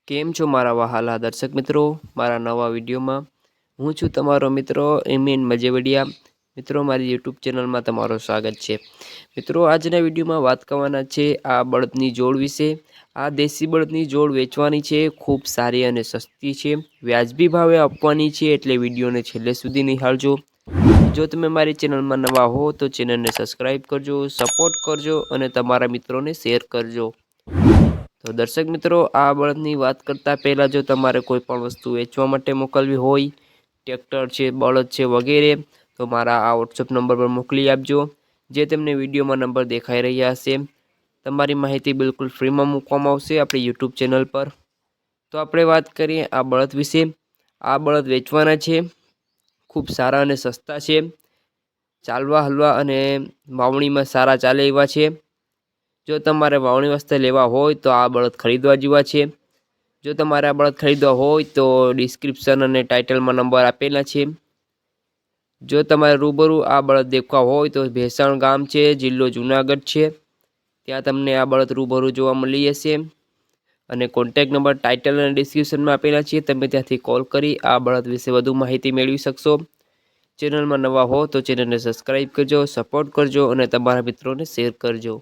કેમ છો મારા વહાલા દર્શક મિત્રો? મારા નવા વિડીયોમાં હું છું તમારો મિત્રો એમીન મજેવડિયા. મિત્રો, મારી યુટ્યુબ ચેનલમાં તમારું સ્વાગત છે. મિત્રો, આજના વિડીયોમાં વાત કરવાના છે આ બળદની જોડ વિશે. આ દેશી બળદની જોડ વેચવાની છે, ખૂબ સારી અને સસ્તી છે, વ્યાજબી ભાવે આપવાની છે, એટલે વિડીયોને છેલ્લે સુધી નિહાળજો. જો તમે મારી ચેનલમાં નવા હો તો ચેનલને સબસ્ક્રાઈબ કરજો, સપોર્ટ કરજો અને તમારા મિત્રોને શેર કરજો. તો દર્શક મિત્રો, આ બળદની વાત કરતાં પહેલાં જો તમારે કોઈ પણ વસ્તુ વેચવા માટે મોકલવી હોય, ટ્રેક્ટર છે, બળદ છે વગેરે, તો મારા આ વોટ્સઅપ નંબર પર મોકલી આપજો, જે તમને વિડીયોમાં નંબર દેખાઈ રહ્યા હશે. તમારી માહિતી બિલકુલ ફ્રીમાં મૂકવામાં આવશે આપણી યુટ્યુબ ચેનલ પર. તો આપણે વાત કરીએ આ બળદ વિશે. આ બળદ વેચવાના છે, ખૂબ સારા અને સસ્તા છે, ચાલવા હલવા અને વાવણીમાં સારા ચાલે એવા છે. જો તમારે વાવણી વસ્તે લેવા હોય તો આ બળદ ખરીદવા જેવા છે. જો તમારે આ બળદ ખરીદવા હોય તો ડિસ્ક્રિપ્શન અને ટાઇટલમાં નંબર આપેલા છે. જો તમારે રૂબરૂ આ બળદ દેખવા હોય તો ભેસાણ ગામ છે, જિલ્લો જુનાગઢ છે, ત્યાં તમને આ બળદ રૂબરૂ જોવા મળી જશે. અને કોન્ટેક નંબર ટાઇટલ અને ડિસ્ક્રિપ્શનમાં આપેલા છે, તમે ત્યાંથી કોલ કરી આ બળદ વિશે વધુ માહિતી મેળવી શકશો. ચેનલમાં નવા હો તો ચેનલને સબસ્ક્રાઈબ કરજો, સપોર્ટ કરજો અને તમારા મિત્રોને શેર કરજો.